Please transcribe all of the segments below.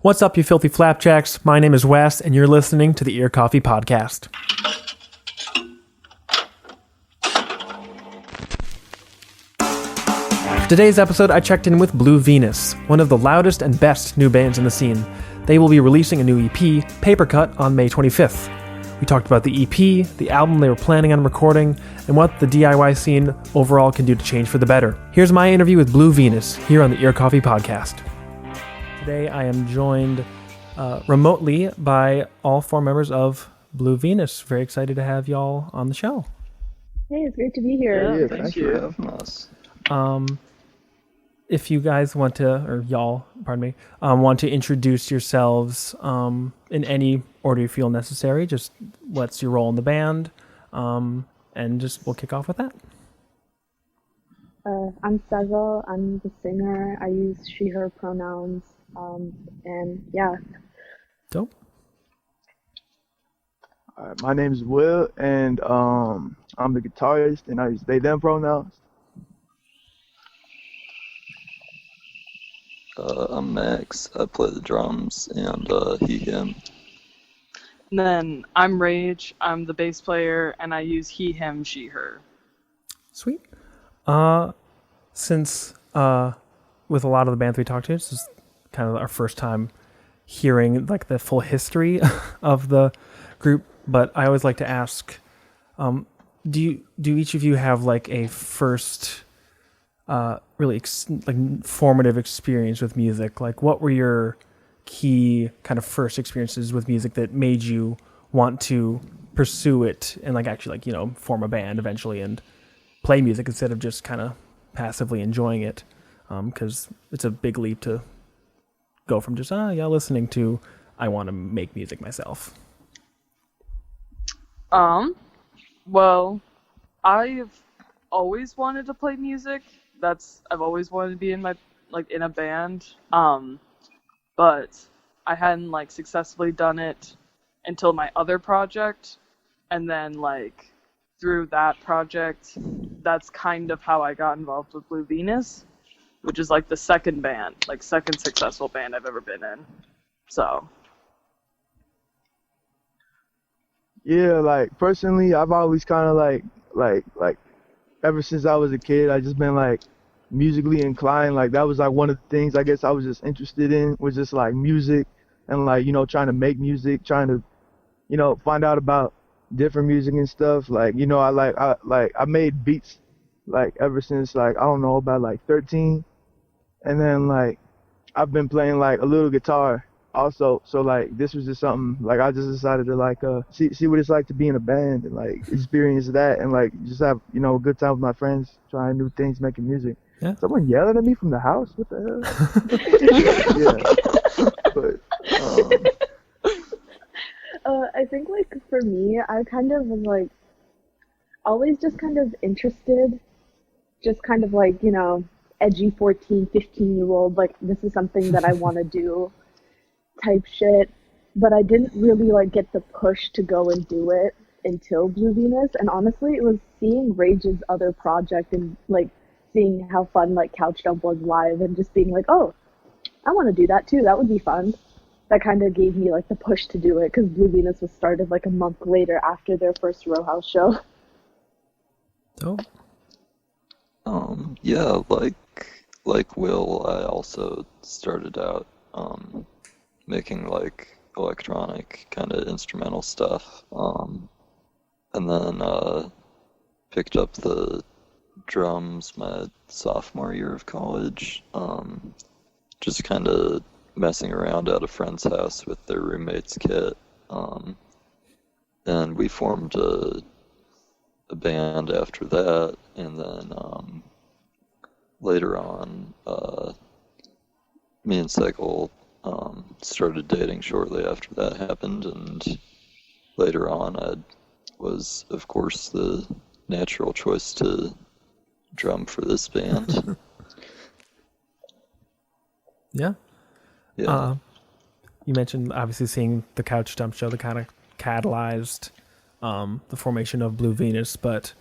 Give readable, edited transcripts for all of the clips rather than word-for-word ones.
What's up, you filthy flapjacks? My name is Wes, and you're listening to the Ear Coffee Podcast. For today's episode, I checked in with Blue Venus, one of the loudest and best new bands in the scene. They will be releasing a new EP, Paper Cut, on May 25th. We talked about the EP, the album they were planning on recording, and what the DIY scene overall can do to change for the better. Here's my interview with Blue Venus here on the Ear Coffee Podcast. Today I am joined remotely by all four members of Blue Venus. Very excited to have y'all on the show. Hey, it's great to be here. Yeah, thank you for having us. If you guys want to, or y'all, pardon me, want to introduce yourselves in any order you feel necessary, just what's your role in the band, and just we'll kick off with that. I'm Sevel. I'm the singer. I use she, her pronouns. And yeah. Dope. All right, my name is Will, and I'm the guitarist, and I use they, them pronouns. I'm Max. I play the drums, and he, him. And then I'm Rage. I'm the bass player, and I use he, him, she, her. Sweet. Since with a lot of the bands we talked to, this is kind of our first time hearing like the full history of the group, but I always like to ask, do each of you have like a first really formative experience with music? Like, what were your key kind of first experiences with music that made you want to pursue it and like actually like, you know, form a band eventually and play music instead of just kind of passively enjoying it? Because it's a big leap to go from just listening to I want to make music myself. Well, I've always wanted to play music. I've always wanted to be in a band. But I hadn't like successfully done it until my other project, and then like through that project, that's kind of how I got involved with Blue Venus, which is like the second successful band I've ever been in. So. Yeah, like personally, I've always kind of like ever since I was a kid, I just been like musically inclined. Like that was like one of the things I guess I was just interested in, was just like music and like, you know, trying to make music, trying to, you know, find out about different music and stuff. Like, you know, I made beats like ever since like, I don't know, about like 13. And then like I've been playing like a little guitar also, so like this was just something like I just decided to like see what it's like to be in a band and like experience that and like just have, you know, a good time with my friends, trying new things, making music. Yeah. Someone yelling at me from the house? What the hell? Yeah. But I think like for me, I kind of was like always just kind of interested, just kind of like, you know, edgy 14, 15-year-old, like this is something that I want to do type shit, but I didn't really like get the push to go and do it until Blue Venus. And honestly, it was seeing Rage's other project and like seeing how fun like Couch Dump was live and just being like, oh, I want to do that too, that would be fun. That kind of gave me like the push to do it, because Blue Venus was started like a month later after their first Row House show. Dope. Yeah, like Will, I also started out making like electronic kind of instrumental stuff, and then picked up the drums my sophomore year of college, just kind of messing around at a friend's house with their roommate's kit, and we formed a band after that, and then later on, me and Cycle started dating shortly after that happened, and later on I was, of course, the natural choice to drum for this band. Yeah. Yeah. You mentioned obviously seeing the Couch Dump show that kind of catalyzed the formation of Blue Venus, but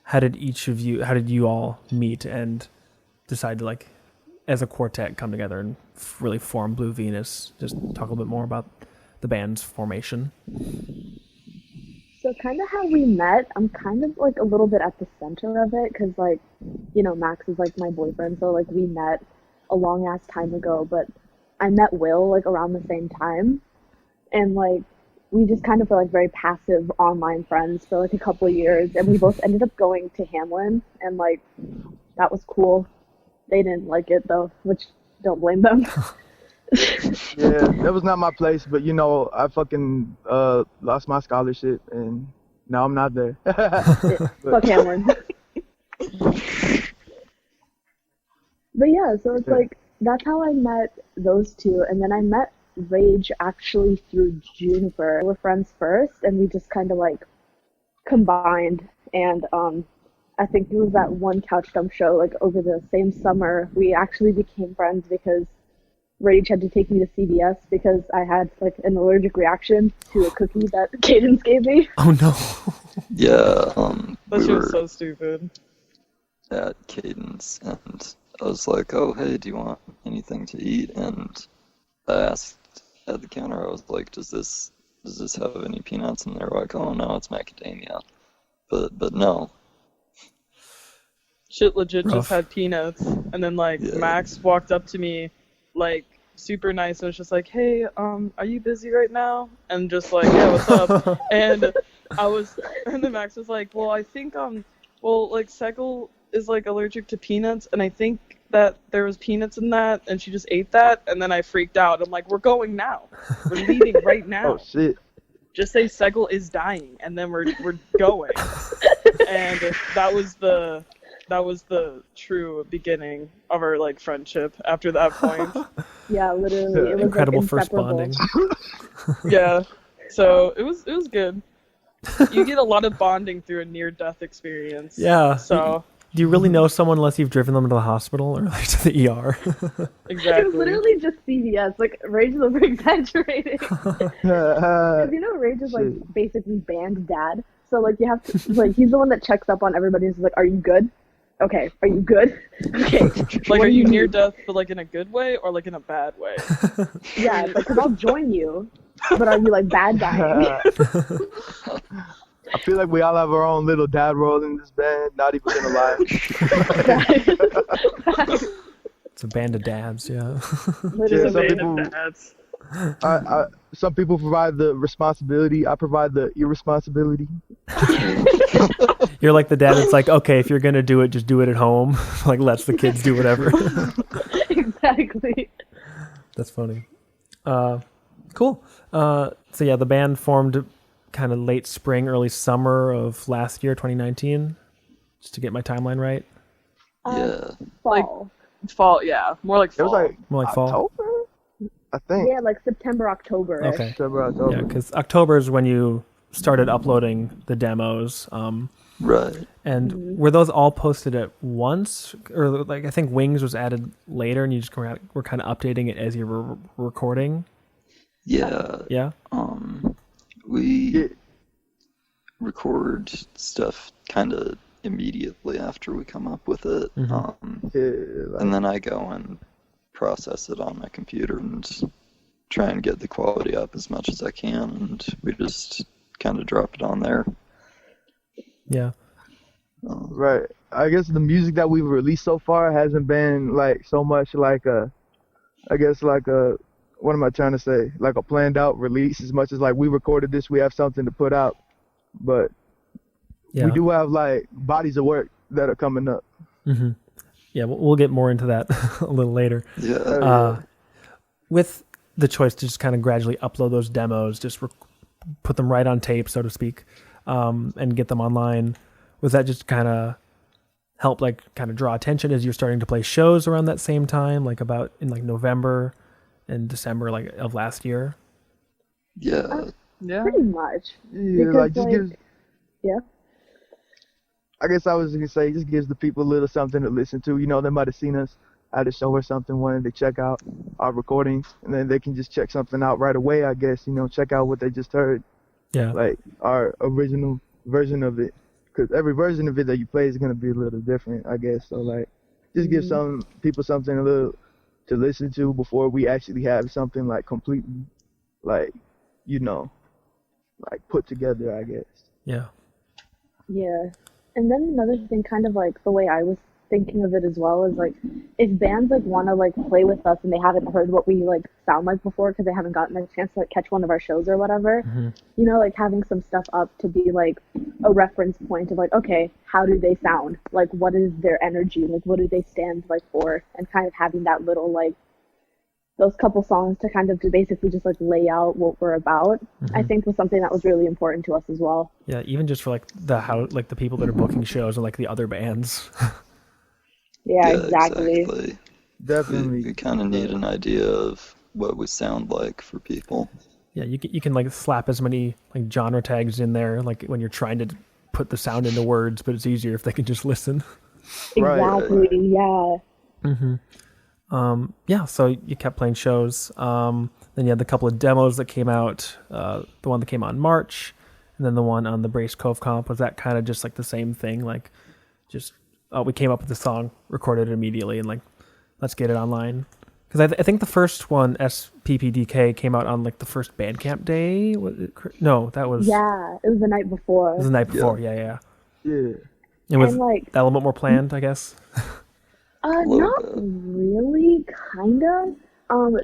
how did you all meet and decide to like as a quartet come together and really form Blue Venus? Just talk a little bit more about the band's formation. So kind of how we met, I'm kind of like a little bit at the center of it because like, you know, Max is like my boyfriend, so like we met a long ass time ago, but I met Will like around the same time, and like we just kind of were like very passive online friends for like a couple of years, and we both ended up going to Hamlin, and like that was cool. They didn't like it though, which don't blame them. Yeah, that was not my place, but you know, I fucking lost my scholarship and now I'm not there. Fuck Hamlin. But yeah, so it's like that's how I met those two, and then I met Rage actually through Juniper. We were friends first, and we just kind of like combined, and I think it was that one Couch Dump show like over the same summer we actually became friends because Rage had to take me to CVS because I had like an allergic reaction to a cookie that Cadence gave me. Oh no. Yeah, That we shit was were so stupid. at Cadence, and I was like, "Oh, hey, do you want anything to eat?" And I asked at the counter, I was like, "Does this have any peanuts?" And they're like, "Oh no, it's macadamia." But no. Shit legit Rough. just had peanuts, and then like Yeah. Max walked up to me, like super nice, and was just like, "Hey, are you busy right now?" And just like, "Yeah, what's up?" And and then Max was like, "Well, I think well, like Segel is like allergic to peanuts, and I think that there was peanuts in that, and she just ate that." And then I freaked out. I'm like, "We're going now. We're leaving right now. Oh shit. Just say Segel is dying, and then we're going." And that was the true beginning of our like friendship after that point. Yeah, literally, it was Incredible like first inseparable. bonding. Yeah. So it was good. You get a lot of bonding through a near death experience. Yeah. So Do you really know someone unless you've driven them to the hospital or like to the ER? It was exactly. literally just CVS. Like Rage is over exaggerating. Because you know Rage is like Shit. basically band dad. So like you have to like he's the one that checks up on everybody and is like, "Are you good? Okay. Are you good? Okay." Like, What are do you near need? death, but like in a good way or like in a bad way? Yeah, like because I'll join you, but are you like bad dying? I feel like we all have our own little dad role in this band, not even gonna lie. It's a band of dads, yeah. Just a Literally. some band people- of dads. Some people provide the responsibility, I provide the irresponsibility. You're like the dad that's like, okay, if you're gonna do it, just do it at home. Like lets the kids do whatever. Exactly. That's funny. Cool. So yeah, the band formed kind of late spring, early summer of last year, 2019. Just to get my timeline right. Yeah. Fall. Fall, yeah. More like It fall. was like More like fall. October, I think. Yeah, like September, October. Okay. September, October. Yeah, because October is when you started uploading the demos. Right. And were those all posted at once, or like I think Wings was added later, and you just were kind of updating it as you were recording? Yeah. Yeah. We Yeah. record stuff kind of immediately after we come up with it. Mhm. Yeah, like, And then I go and process it on my computer and try and get the quality up as much as I can, and we just kind of drop it on there. Yeah. right. I guess the music that we've released so far hasn't been like so much like what am I trying to say? Like a planned out release as much as like we recorded this, we have something to put out. But Yeah. we do have like bodies of work that are coming up. Mm-hmm. Yeah, we'll get more into that a little later. Yeah. With the choice to just kind of gradually upload those demos, just put them right on tape, so to speak, and get them online, was that just kind of help like kind of draw attention as you're starting to play shows around that same time, like about in like November and December like of last year? Yeah. Yeah. Pretty much. Yeah, Because, like just like- gives. Yeah. I guess I was gonna say, it just gives the people a little something to listen to. You know, they might have seen us at a show or something, wanted to check out our recordings, and then they can just check something out right away. I guess, you know, check out what they just heard, Yeah. like our original version of it, because every version of it that you play is gonna be a little different, I guess. So like, just give some people something a little to listen to before we actually have something like completely, like, you know, like put together, I guess. Yeah. Yeah. And then another thing, kind of like the way I was thinking of it as well, is like if bands like want to like play with us and they haven't heard what we like sound like before because they haven't gotten a chance to like catch one of our shows or whatever, you know, like having some stuff up to be like a reference point of like, okay, how do they sound? Like, what is their energy? Like, what do they stand like for? And kind of having that little like those couple songs to kind of to basically just like lay out what we're about, I think was something that was really important to us as well. Yeah, even just for like the people that are booking shows and like the other bands. Yeah, exactly. Definitely. We kind of need an idea of what we sound like for people. Yeah, you can like slap as many like genre tags in there like when you're trying to put the sound into words, but it's easier if they can just listen. Exactly. Yeah. Yeah, so you kept playing shows. Then you had the couple of demos that came out. The one that came out in March, and then the one on the Brace Cove comp. Was that kind of just like the same thing? Like, just we came up with the song, recorded it immediately, and like, let's get it online. Because I think the first one, SPPDK, came out on like the first Bandcamp day. No, that was it was the night before. It was the night before. Yeah. Yeah. It was And, like, a little bit more planned, I guess. Not really, kind of.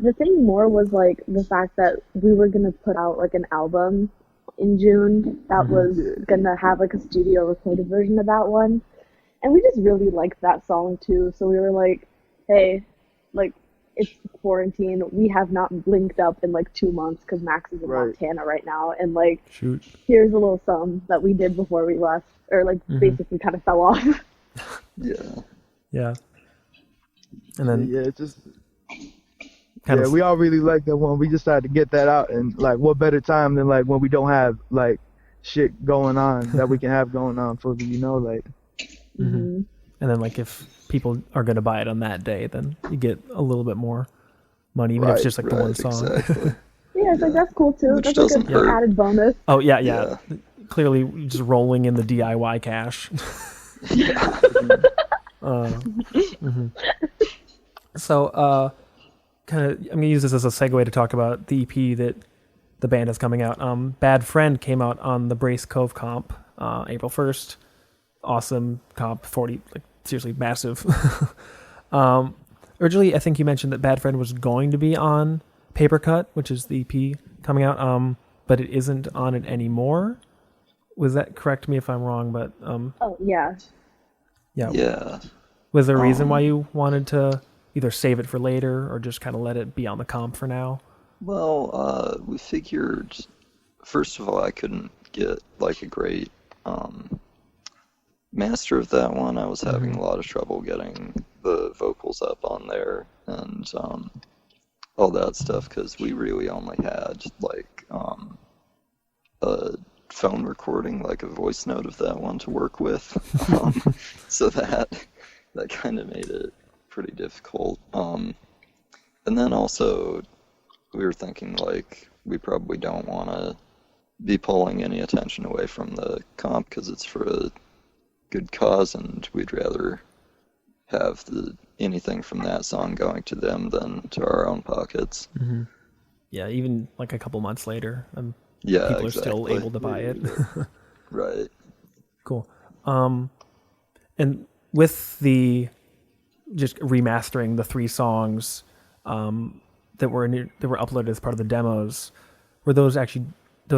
The thing more was like the fact that we were gonna put out like an album in June that was gonna have like a studio recorded version of that one, and we just really liked that song too. So we were like, hey, like it's quarantine. We have not linked up in like 2 months because Max is in Montana right now, and like Shoot. here's a little song that we did before we left, or like basically kind of fell off. Yeah. And then Yeah, it's just kind of we all really like that one. We decided to get that out, and like, what better time than like when we don't have like shit going on that we can have going on for the, you know, like. and then like if people are going to buy it on that day, then you get a little bit more money, even if it's just like the one song. Exactly. Yeah, it's like that's cool too. Which That's like doesn't an hurt. added bonus. Oh yeah. Clearly just rolling in the DIY cash. So kind of I'm gonna use this as a segue to talk about the EP that the band is coming out. Bad Friend came out on the Brace Cove comp April 1st. Awesome comp, 40, like seriously massive. Originally, I think you mentioned that Bad Friend was going to be on Paper Cut, which is the EP coming out, but it isn't on it anymore. Was that, correct me if I'm wrong, but Oh yeah. Yeah. was there a reason why you wanted to either save it for later or just kind of let it be on the comp for now? Well, we figured, first of all, I couldn't get like a great master of that one. I was having a lot of trouble getting the vocals up on there and all that stuff because we really only had like a phone recording, like a voice note of that one to work with. So that kind of made it pretty difficult. And then also we were thinking like we probably don't want to be pulling any attention away from the comp because it's for a good cause, and we'd rather have anything from that song going to them than to our own pockets. Yeah, even like a couple months later, Yeah, people are exactly. still able to buy it. Right. Cool. And with the just remastering the 3 songs that were uploaded as part of the demos, were those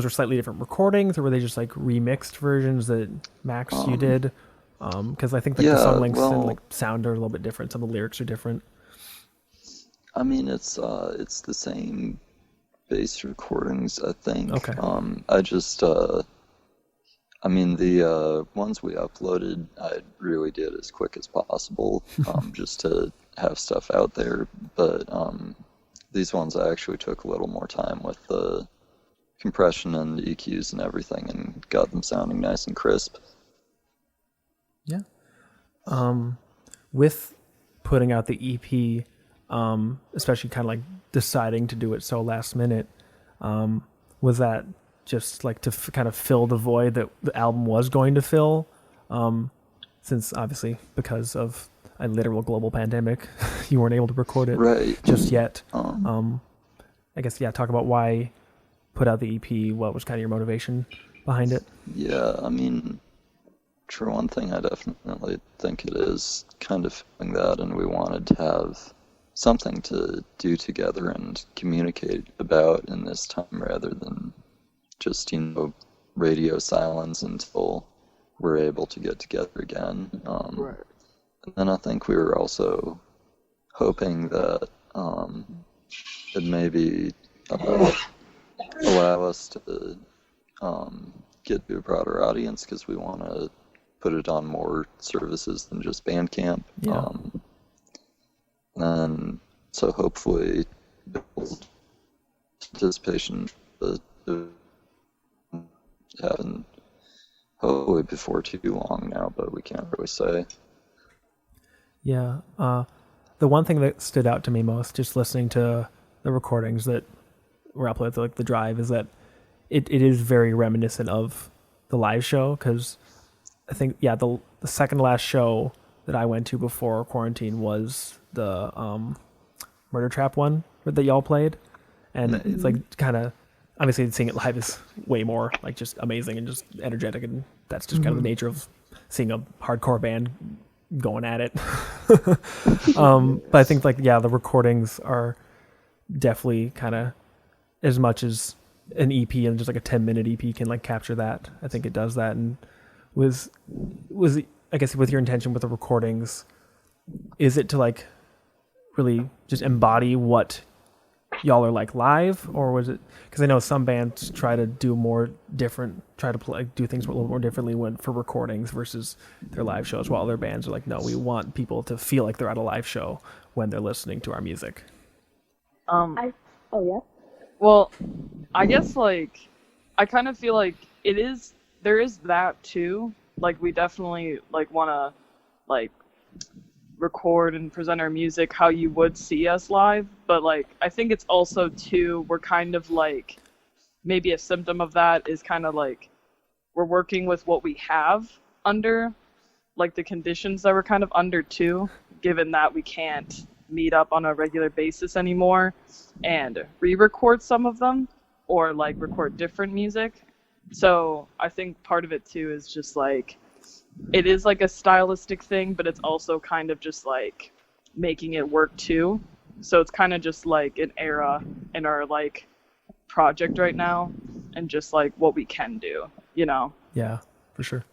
are slightly different recordings, or were they just like remixed versions that Max you did? Because I think like the song lengths and like sound are a little bit different. Some of the lyrics are different. I mean, it's the same bass recordings, I think. Okay. I just I mean, the ones we uploaded, I really did as quick as possible, just to have stuff out there. But these ones I actually took a little more time with the compression and EQs and everything, and got them sounding nice and crisp. Yeah. With putting out the EP, especially kind of like deciding to do it so last minute, was that just like to kind of fill the void that the album was going to fill? Since obviously because of a literal global pandemic, you weren't able to record it Right. just yet. Um, I guess, yeah, talk about why put out the EP. What was kind of your motivation behind it? yeah, I mean, for one thing, I definitely think it is kind of feeling that, and we wanted to have something to do together and communicate about in this time rather than just, radio silence until we're able to get together again. Right. And then I think we were also hoping that it maybe allow us to get to a broader audience because we want to put it on more services than just Bandcamp. Yeah. And so hopefully build participation happen hopefully before too long now, but we can't really say. Yeah. The one thing that stood out to me most, just listening to the recordings that were uploaded to like the drive, is that it is very reminiscent of the live show, because I think, yeah, the second to last show that I went to before quarantine was the Murder Trap one that y'all played, and it's like kind of, obviously seeing it live is way more like just amazing and just energetic, and that's just kind of the nature of seeing a hardcore band going at it. But I think, like, yeah, the recordings are definitely kind of, as much as an EP and just like a 10-minute EP can like capture that, I think it does that. And was I guess with your intention with the recordings, is it to like really just embody what y'all are like live, or was it, because I know some bands try to do more different, try to play, do things a little more differently when for recordings versus their live shows, while other bands are like, no, we want people to feel like they're at a live show when they're listening to our music. Oh yeah. Well, I guess, like, I kind of feel like there is that too. Like, we definitely, like, want to, like, record and present our music how you would see us live. But, like, I think it's also, too, we're kind of, like, maybe a symptom of that is kind of, like, we're working with what we have under, like, the conditions that we're kind of under, too, given that we can't meet up on a regular basis anymore and re-record some of them or like record different music. So I think part of it too is just like, it is like a stylistic thing, but it's also kind of just like making it work too. So it's kind of just like an era in our like project right now and just like what we can do, you know? Yeah, for sure.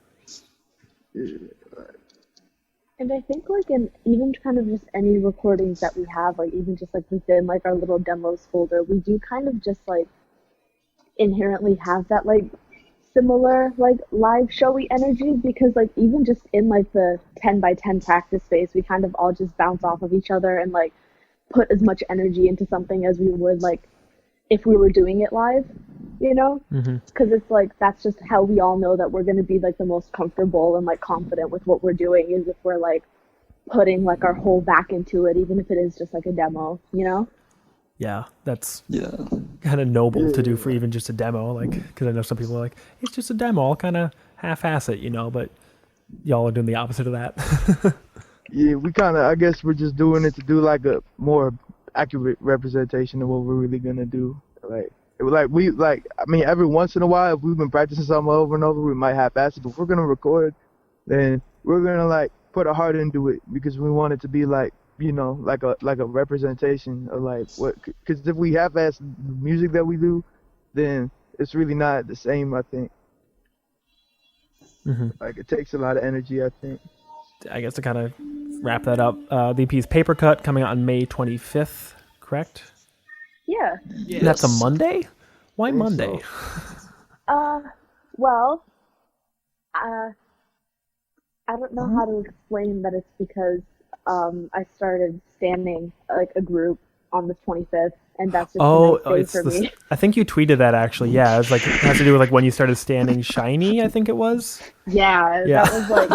And I think like in even kind of just any recordings that we have, like even just like within like our little demos folder, we do kind of just like inherently have that like similar like live showy energy, because like even just in like the 10x10 practice space, we kind of all just bounce off of each other and like put as much energy into something as we would like if we were doing it live, you know? Because it's like that's just how we all know that we're going to be like the most comfortable and like confident with what we're doing, is if we're like putting like our whole back into it, even if it is just like a demo, you know? Yeah, that's Yeah. kind of noble to do for even just a demo, like, because I know some people are like, it's just a demo, I'll kind of half-ass it, you know, but y'all are doing the opposite of that. Yeah, we kind of, I guess we're just doing it to do like a more accurate representation of what we're really gonna do. Like I mean, every once in a while, if we've been practicing something over and over, we might half-ass it. But if we're gonna record, then we're gonna like put our heart into it, because we want it to be like, you know, like a representation of like what. Because if we half-ass the music that we do, then it's really not the same, I think. Like it takes a lot of energy, I think. I guess to kind of wrap that up, the EP's Paper Cut coming out on May 25th, correct? Yeah. Yes. And that's a Monday? Why think Monday? Well, I don't know how to explain that. It's because I started standing like a group on the 25th, and that's just a nice day for me. I think you tweeted that actually. Yeah, it's like it has to do with like when you started standing Shiny, I think it was. Yeah, that was like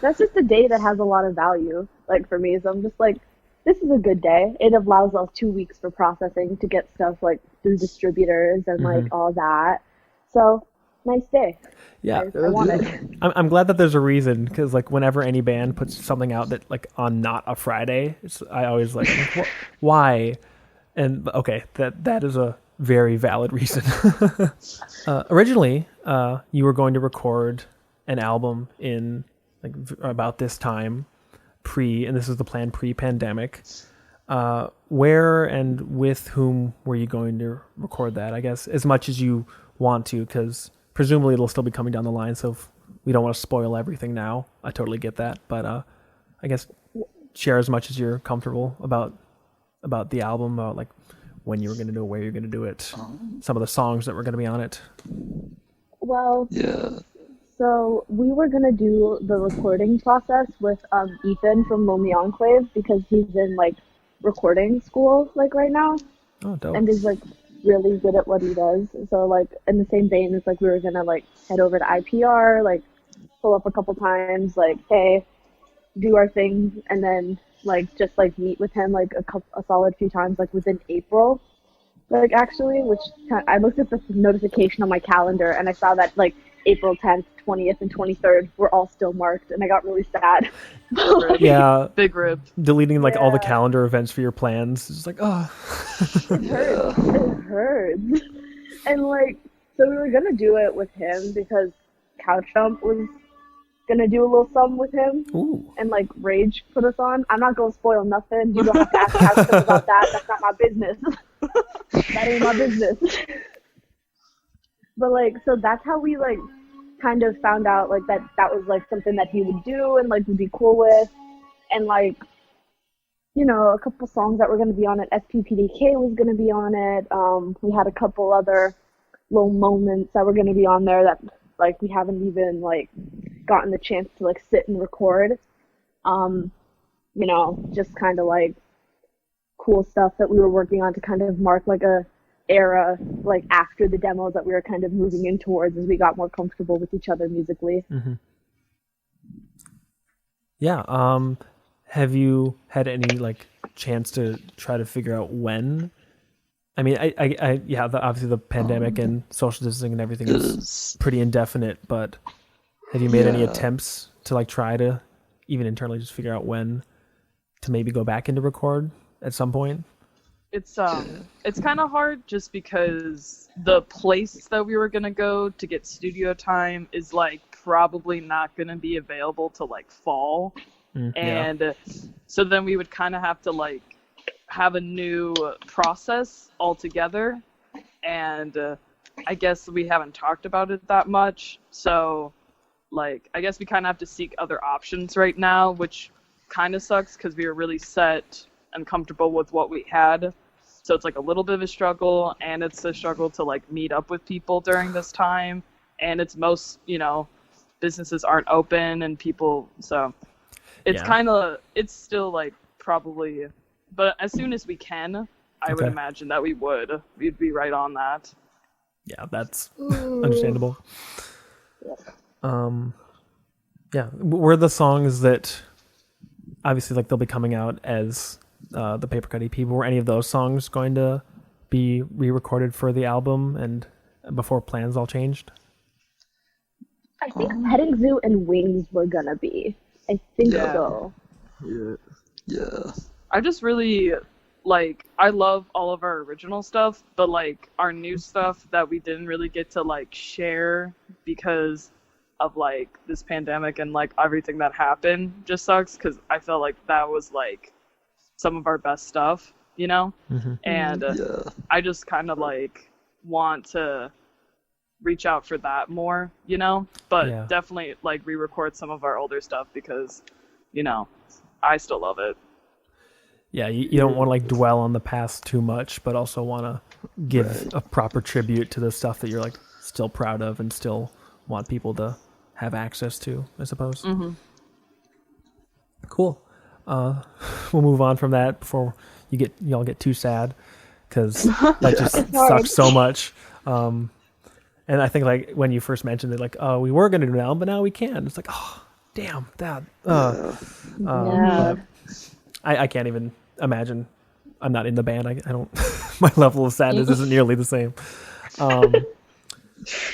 that's just a day that has a lot of value, like for me. So I'm just like, this is a good day. It allows us 2 weeks for processing to get stuff like through distributors and like all that. So nice day. Yeah, I want it. I'm glad that there's a reason, because like whenever any band puts something out that like on not a Friday, I always like why? And okay, that is a very valid reason. Originally, you were going to record an album in like about this time, and this is the plan pre-pandemic. Where and with whom were you going to record that? I guess as much as you want to, because presumably it'll still be coming down the line. So if we don't want to spoil everything now, I totally get that. But I guess share as much as you're comfortable about the album, about like when you were going to do it, where you're going to do it, some of the songs that were going to be on it. Well, Yeah. so we were gonna do the recording process with Ethan from Lonely Enclave, because he's in like recording school like right now Oh, dope. and is like really good at what he does. So like in the same vein as like we were gonna like head over to IPR, like pull up a couple times, like hey, do our thing, and then like just like meet with him like a solid few times like within April. Like actually, which I looked at the notification on my calendar and I saw that like April 10th, 20th, and 23rd were all still marked, and I got really sad. Yeah, Big rip. deleting like all the Yeah. calendar events for your plans. It's like, oh. Yeah. It hurts. And like, so we were gonna do it with him because Couch Jump was gonna do a little something with him, Ooh. and like Rage put us on. I'm not gonna spoil nothing. You don't have to ask Couch Jump about that. That's not my business. That ain't my business. But like, so that's how we like kind of found out like that was like something that he would do and like would be cool with, and like, you know, a couple songs that were going to be on it. SPPDK was going to be on it. We had a couple other little moments that were going to be on there that like we haven't even like gotten the chance to like sit and record. You know, just kind of like cool stuff that we were working on to kind of mark like a era like after the demos that we were kind of moving in towards as we got more comfortable with each other musically. Mm-hmm. Yeah. Have you had any like chance to try to figure out when? I mean, I yeah, obviously the pandemic and social distancing and everything is Is pretty indefinite, but have you made any Yeah. attempts to like try to even internally just figure out when to maybe go back into record at some point? It's kind of hard just because the place that we were gonna go to get studio time is like probably not gonna be available till like fall, Yeah. and so then we would kind of have to like have a new process altogether, and I guess we haven't talked about it that much, so like I guess we kind of have to seek other options right now, which kind of sucks because we were really set and comfortable with what we had. So it's like a little bit of a struggle, and it's a struggle to like meet up with people during this time, and it's most, you know, businesses aren't open and people, so it's Yeah. it's still like probably, but as soon as we can, I would Okay. imagine that we'd be right on that. Yeah, that's understandable. Yeah, were the songs that obviously like they'll be coming out as the Paper Cut EP, were any of those songs going to be re-recorded for the album and before plans all changed? I think Petting Zoo and Wings were gonna be. I think Yeah. so. yeah. I just really like, I love all of our original stuff, but like our new stuff that we didn't really get to like share because of like this pandemic and like everything that happened just sucks, because I felt like that was like some of our best stuff, you know? And Yeah. I just kind of like want to reach out for that more, you know? But Yeah. definitely like re-record some of our older stuff because, you know, I still love it. Yeah, you don't want to like dwell on the past too much, but also want to give a proper tribute to the stuff that you're like still proud of and still want people to have access to, I suppose. Cool. We'll move on from that before y'all get too sad, because that just sucks so much. And I think like when you first mentioned it, like, oh, we were gonna do it now, but now we can. It's like, oh, damn that. Yeah. But I can't even imagine. I'm not in the band. I don't. My level of sadness isn't nearly the same.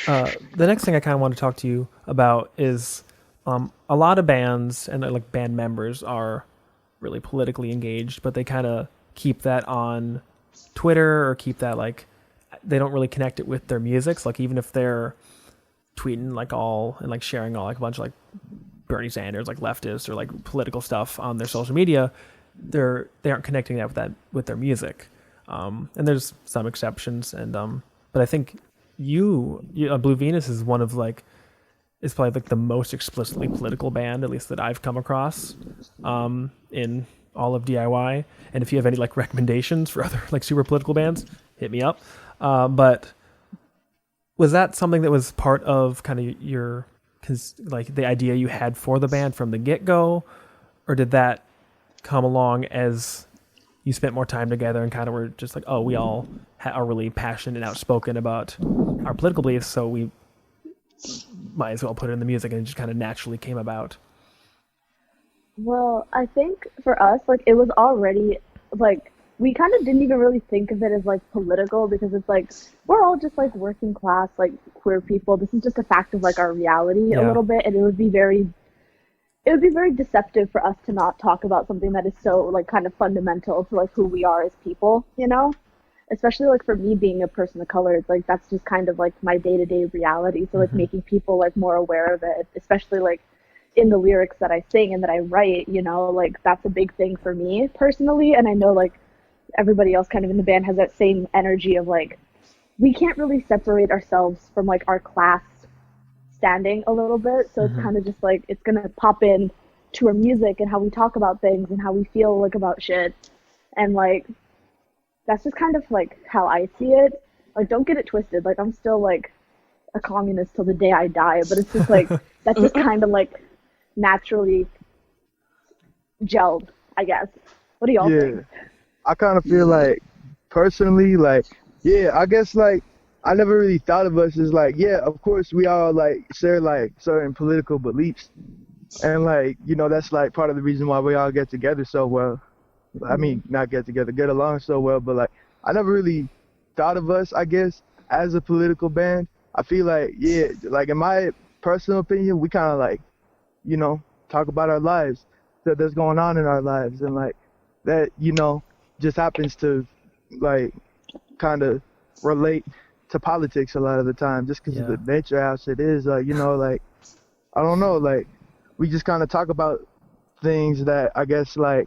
The next thing I kind of want to talk to you about is a lot of bands and like band members are really politically engaged, but they kind of keep that on Twitter or keep that like they don't really connect it with their music. So, like even if they're tweeting like all and like sharing all like a bunch of like Bernie Sanders, like leftist or like political stuff on their social media, they aren't connecting that with their music. And there's some exceptions, and but I think Blue Venus is one of like is probably like the most explicitly political band, at least that I've come across, in all of DIY. And if you have any like recommendations for other like super political bands, hit me up. But was that something that was part of kind of your, like the idea you had for the band from the get-go, or did that come along as you spent more time together and kind of were just like, oh, we all are really passionate and outspoken about our political beliefs, so we might as well put it in the music, and it just kind of naturally came about? Well, I think for us, like, it was already, like, we kind of didn't even really think of it as, like, political, because it's, like, we're all just, like, working class, like, queer people. This is just a fact of, like, our reality a little bit, and it would be very deceptive for us to not talk about something that is so, like, kind of fundamental to, like, who we are as people, you know? Especially, like, for me being a person of color, it's, like, that's just kind of, like, my day-to-day reality. So, like, making people, like, more aware of it, especially, like, in the lyrics that I sing and that I write, you know, like, that's a big thing for me personally. And I know, like, everybody else kind of in the band has that same energy of, like, we can't really separate ourselves from, like, our class standing a little bit. So it's kind of just, like, it's going to pop in to our music and how we talk about things and how we feel, like, about shit. And, like, that's just kind of, like, how I see it. Like, don't get it twisted. Like, I'm still, like, a communist till the day I die. But it's just, like, that's just kind of, like, naturally gelled, I guess. What do y'all think? I kind of feel like, personally, like, I guess, like, I never really thought of us as, like, of course we all, like, share, like, certain political beliefs. And, like, you know, that's, like, part of the reason why we all get together so well. I mean, not get together, get along so well, but, like, I never really thought of us, I guess, as a political band. I feel like, like, in my personal opinion, we kind of, like, you know, talk about our lives, that's going on in our lives, and, like, that, you know, just happens to, like, kind of relate to politics a lot of the time, just because of the nature of how shit is, like, you know, like, I don't know, like, we just kind of talk about things that I guess, like,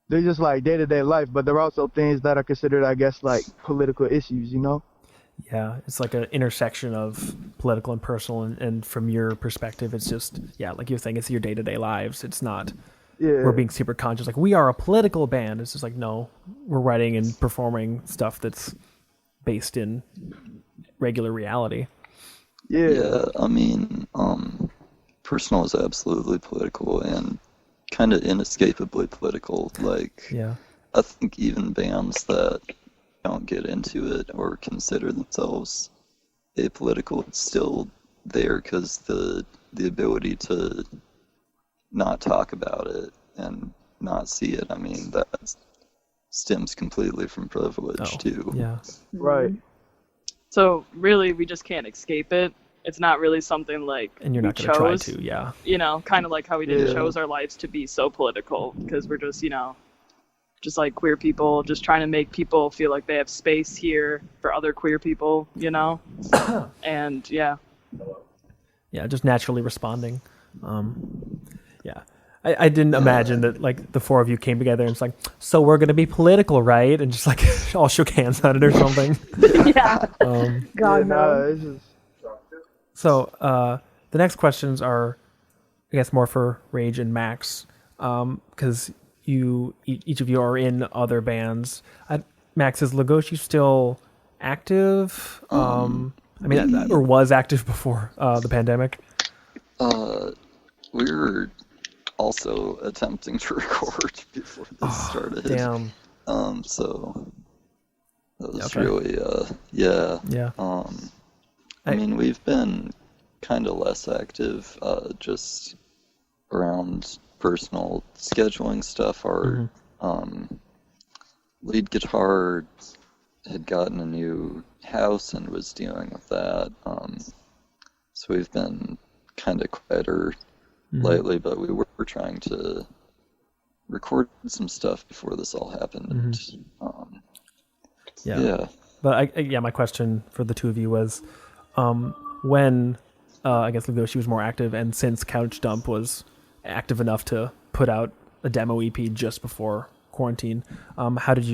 they're just, like, day-to-day life, but they're also things that are considered, I guess, like, political issues, you know? Yeah, it's like an intersection of political and personal, and from your perspective, it's just, like you're saying, it's your day-to-day lives. It's not, we're being super conscious, like, we are a political band. It's just like, no, we're writing and performing stuff that's based in regular reality. Yeah, I mean, personal is absolutely political and kind of inescapably political. Like, I think even bands that don't get into it or consider themselves apolitical, it's still there because the ability to not talk about it and not see it, I mean, that stems completely from privilege too. Yeah. Right. So really, we just can't escape it. It's not really something like, and you're not going to try to, you know, kind of like how we didn't chose our lives to be so political, because we're just, you know, just like queer people, just trying to make people feel like they have space here for other queer people, you know? And just naturally responding. I didn't imagine that, like, the four of you came together and it's like, so we're going to be political, right? And just like all shook hands on it or something. God, no. So the next questions are, I guess, more for Rage and Max, because each of you are in other bands. Max, is Legoshi still active? I mean, or was active before the pandemic? We were also attempting to record before this started. Damn. So that was really, I mean, we've been kind of less active, just around personal scheduling stuff. Our lead guitar had gotten a new house and was dealing with that. So we've been kind of quieter lately, but we were trying to record some stuff before this all happened. Yeah. But my question for the two of you was, when I guess Lugoshi was more active, and since Couch Dump was active enough to put out a demo EP just before quarantine, how did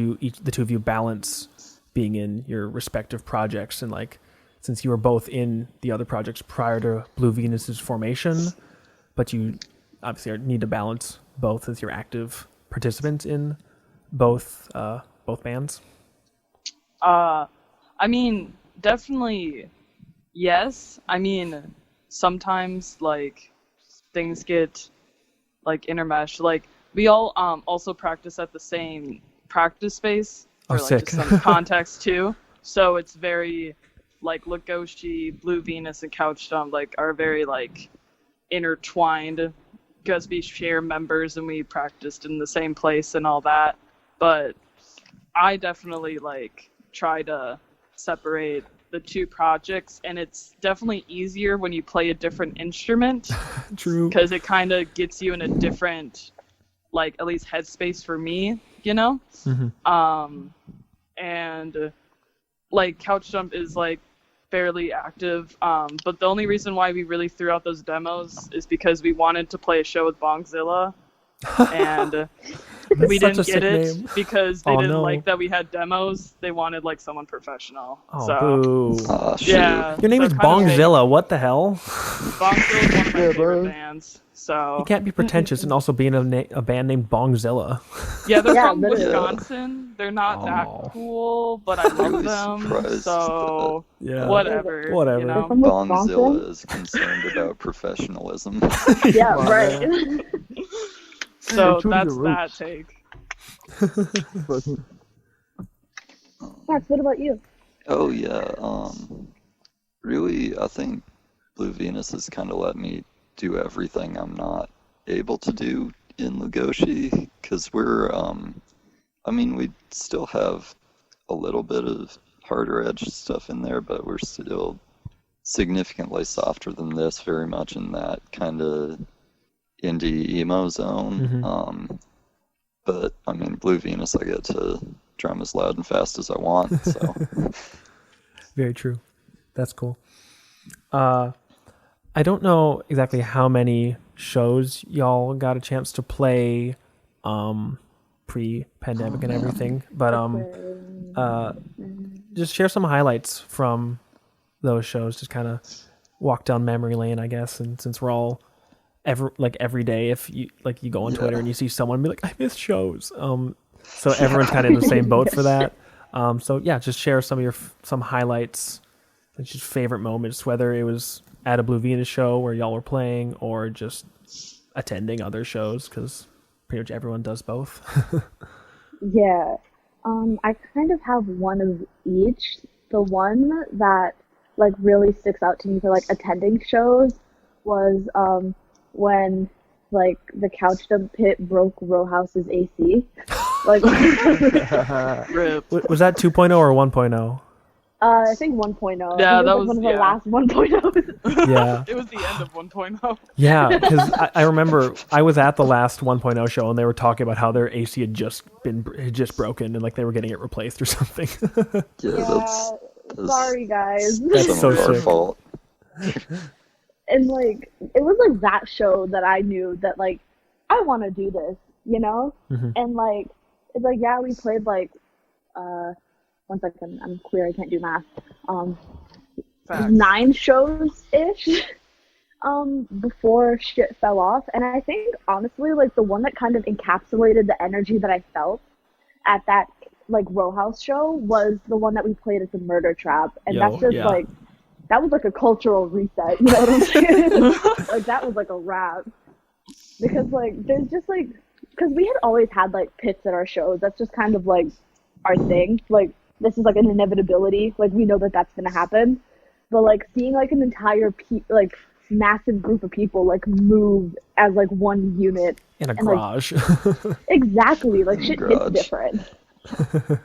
the two of you balance being in your respective projects? And like, since you were both in the other projects prior to Blue Venus's formation, but you obviously need to balance both as your active participants in both bands. I mean, definitely yes. I mean, sometimes like things get like intermeshed. Like we all also practice at the same practice space for like sick. just some context too. So it's very like Lugoshi, Blue Venus, and Couch Dump like are very like intertwined because we share members and we practiced in the same place and all that. But I definitely like try to separate the two projects, and it's definitely easier when you play a different instrument. True. Because it kind of gets you in a different, like, at least headspace for me, you know? And like Couch Jump is like fairly active, but the only reason why we really threw out those demos is because we wanted to play a show with Bongzilla, and we didn't get it name. Because they didn't like that we had demos. They wanted like someone professional. Oh, so boo. yeah, your name is Bongzilla. What the hell? Bongzilla is one of my favorite bands. So you can't be pretentious and also be in a band named Bongzilla. Yeah, they're from Wisconsin. They're not that cool, but I love them. So whatever. You know? Bongzilla is concerned about professionalism. Yeah, right. So that's that take. Max, what about you? Oh yeah, really, I think Blue Venus has kind of let me do everything I'm not able to do in Lugoshi, because we're, I mean, we still have a little bit of harder edge stuff in there, but we're still significantly softer than this, very much in that kind of indie emo zone. But I mean, Blue Venus, I get to drum as loud and fast as I want. So very true. That's cool. I don't know exactly how many shows y'all got a chance to play pre-pandemic and everything, but just share some highlights from those shows. Just kind of walk down memory lane, I guess. And since we're all every day, if you go on Twitter and you see someone be like, I missed shows, so everyone's kind of in the same boat for that. So yeah, just share some of some highlights, like just favorite moments, whether it was at a Blue Venus show where y'all were playing or just attending other shows, because pretty much everyone does both. Yeah, I kind of have one of each. The one that like really sticks out to me for like attending shows was when like the Couch Dump pit broke Row House's AC. Like, was that 2.0 or 1.0? I think 1.0. Yeah, that was one of the last 1.0s. Yeah. It was the end of 1.0. Yeah, because I remember I was at the last 1.0 show and they were talking about how their AC had just broken and like they were getting it replaced or something. That's sorry guys. That's so our sick. fault. And like it was like that show that I knew that like I want to do this, you know? And like it's like, yeah, we played like 1 second, I'm queer, I can't do math. 9 shows-ish before shit fell off. And I think, honestly, like, the one that kind of encapsulated the energy that I felt at that, like, Row House show was the one that we played at the Murder Trap. And that's just, like, that was, like, a cultural reset, you know what I'm saying? Like, that was, like, a wrap. Because, like, there's just, like, because we had always had, like, pits at our shows. That's just kind of, like, our thing. Like, this is like an inevitability. Like, we know that that's gonna happen. But like seeing like an entire like massive group of people like move as like one unit in a garage. Like, exactly. Like shit hits different.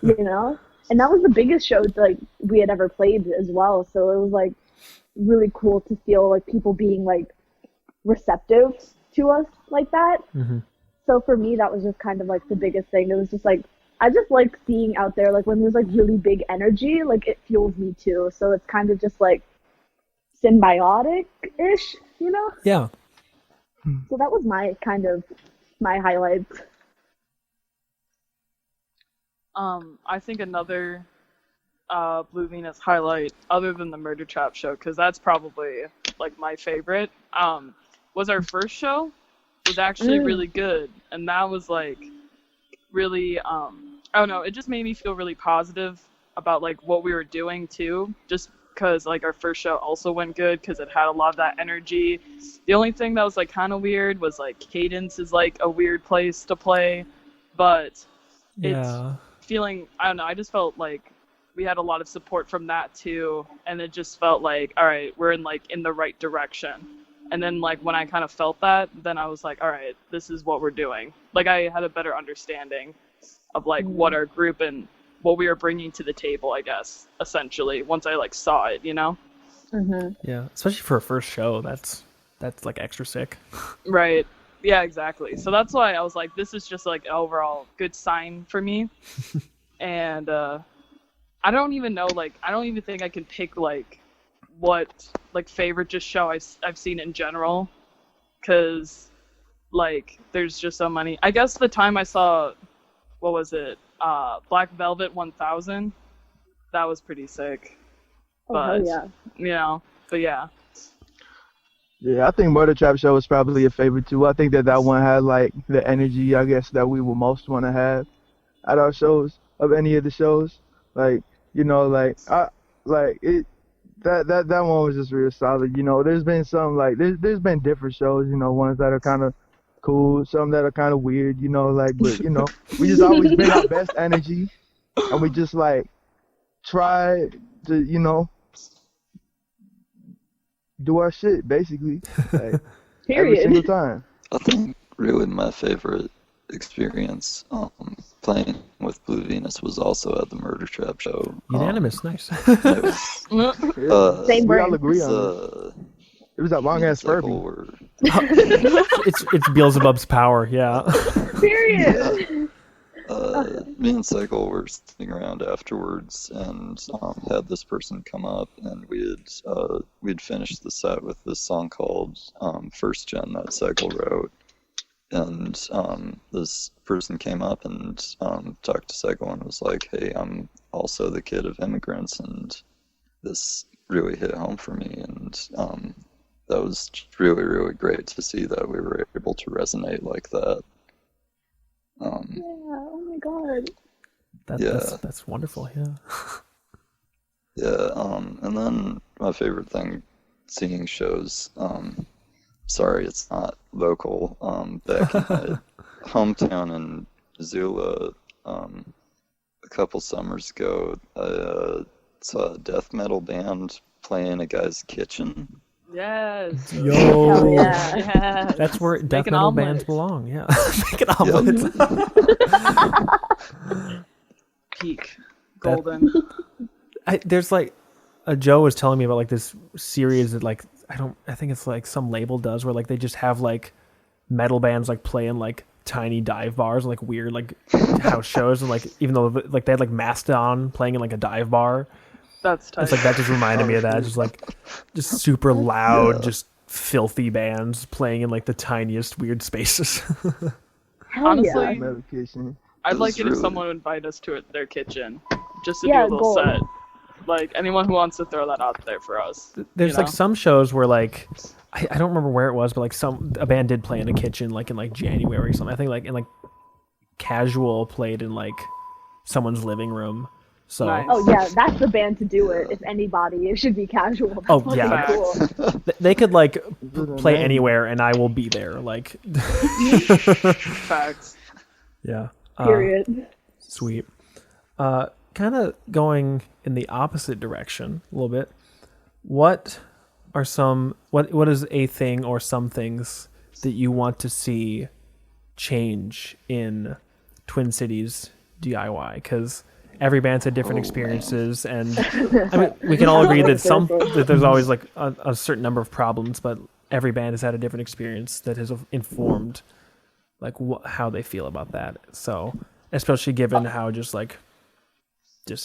You know? And that was the biggest show like we had ever played as well. So it was like really cool to feel like people being like receptive to us like that. So for me, that was just kind of like the biggest thing. It was just like, I just like seeing out there, like when there's like really big energy, like it fuels me too. So it's kind of just like symbiotic-ish, you know? Yeah. So that was my kind of, my highlights. I think another Blue Venus highlight, other than the Murder Trap show, because that's probably like my favorite, was our first show. It was actually really good, and that was like really, I don't know, it just made me feel really positive about like what we were doing too, just because like our first show also went good because it had a lot of that energy. The only thing that was like kind of weird was like Cadence is like a weird place to play, but Yeah. it's feeling, I don't know, I just felt like we had a lot of support from that too, and it just felt like, all right, we're in like in the right direction. And then like when I kind of felt that, then I was like, all right, this is what we're doing. Like I had a better understanding of like what our group and what we were bringing to the table, I guess, essentially, once I like saw it, you know? Yeah. Especially for a first show, that's like extra sick. Right. Yeah, exactly. So that's why I was like, this is just like an overall good sign for me. And I don't even know, like, I don't even think I can pick like what like favorite just show I've seen in general, because like there's just so many. I guess the time I saw, what was it, Black Velvet 1000, that was pretty sick. Oh, But hell yeah. you know, but yeah. Yeah, I think Murder Trap Show was probably a favorite too. I think that one had like the energy, I guess, that we would most want to have at our shows of any of the shows. Like, you know, like that one was just real solid. You know, there's been some like there's been different shows, you know, ones that are kind of cool, some that are kind of weird, you know, like, but you know, we just always bring our best energy, and we just like try to, you know, do our shit basically, like every Period. single time. I think really my favorite experience playing with Blue Venus was also at the Murder Trap show. Unanimous. Nice. It was, Yeah. Same We all brain. agree on it. It was that long ass Cycle Furby. were- it's Beelzebub's power. Yeah. Period. Me and Cycle were sitting around afterwards and had this person come up, and we'd finished the set with this song called First Gen that Cycle wrote. And this person came up and talked to Cycle and was like, hey, I'm also the kid of immigrants, and this really hit home for me. And that was just really, really great to see that we were able to resonate like that. Yeah, oh my god. That's wonderful. Yeah. Yeah, and then my favorite thing, seeing shows, sorry it's not local, back in my hometown in Missoula, a couple summers ago, I saw a death metal band play in a guy's kitchen. Yes. Yo. Hell yeah. Yes. That's where death Making metal bands omelets. belong. Yeah. Making omelets. Peak. That- Golden. There's like Joe was telling me about like this series that like I think it's like some label does where like they just have like metal bands like playing like tiny dive bars, like weird like house shows, and like even though like they had like Mastodon playing in like a dive bar. That's tight. It's like that just reminded me of that. Just super loud, Yeah. just filthy bands playing in like the tiniest weird spaces. Hell Honestly, yeah. Metal Kitchen. I'd It like was it if really- someone would invite us to their kitchen, just to Yeah, do a little goal. set. Like anyone who wants to throw that out there for us. There's You like know? some shows where like I don't remember where it was, but like a band did play in a kitchen like in like January or something. I think like in like Casual played in like someone's living room. So Nice. Oh yeah, that's the band to do it. If anybody, it should be Casual. That's Oh, fucking yeah. cool. they could like Good play name. anywhere and I will be there. Like Facts. yeah. Period. Sweet. Kind of going in the opposite direction a little bit. What are what is a thing or some things that you want to see change in Twin Cities DIY? Because every band's had different experiences, and I mean, we can all agree that there's always like a certain number of problems, but every band has had a different experience that has informed like how they feel about that. So, especially given how just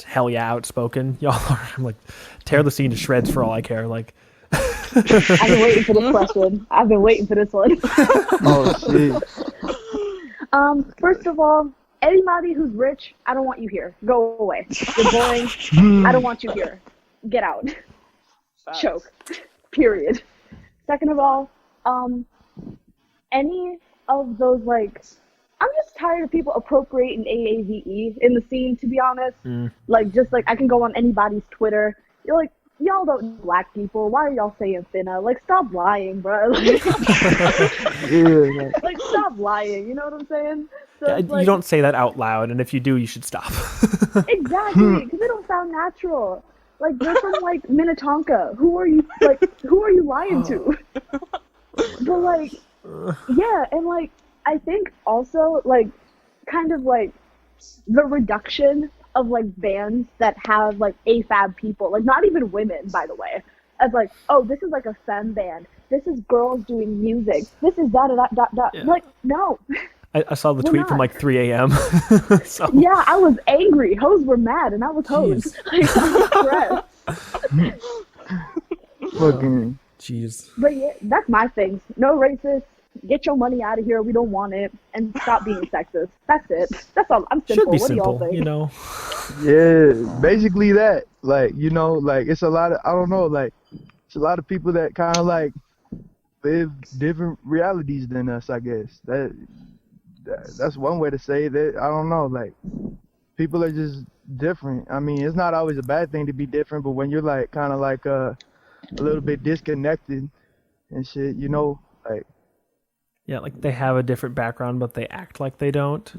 hell yeah outspoken y'all are, I'm like, tear the scene to shreds for all I care. Like, I've been waiting for this question. I've been waiting for this one. Oh shit. First of all, anybody who's rich, I don't want you here. Go away. You're boring. I don't want you here. Get out. Facts. Choke. Period. Second of all, any of those, like, I'm just tired of people appropriating AAVE in the scene, to be honest. Like, just like, I can go on anybody's Twitter. You're like, y'all don't know black people. Why are y'all saying finna? Like, stop lying, bro. Like, Yeah. like, stop lying. You know what I'm saying? So it's you don't say that out loud, and if you do, you should stop. Exactly, because they don't sound natural. Like, they're from, like, Minnetonka. Who are you lying to? But, like, yeah, and, like, I think also, like, kind of, like, the reduction of, like, bands that have, like, AFAB people, like, not even women, by the way, as, like, oh, this is, like, a femme band. This is girls doing music. This is da-da-da-da-da. Yeah. Like, no. I saw the We're tweet from not. like 3 a.m. So, Yeah, I was angry. Hoes were mad, and I was hoes. Jeez. Like, I was stressed. Fucking. jeez. But yeah, that's my thing. No racist. Get your money out of here. We don't want it. And stop being sexist. That's it. That's all. I'm simple. Should be What do y'all simple, think? you know. Yeah, basically that. Like, you know, like, it's a lot of, I don't know, like, it's a lot of people that kind of, like, live different realities than us, I guess. That's one way to say that. I don't know, like, people are just different. I mean, it's not always a bad thing to be different, but when you're, like, kind of, like, a little bit disconnected and shit, you know, like, Yeah, like they have a different background, but they act like they don't.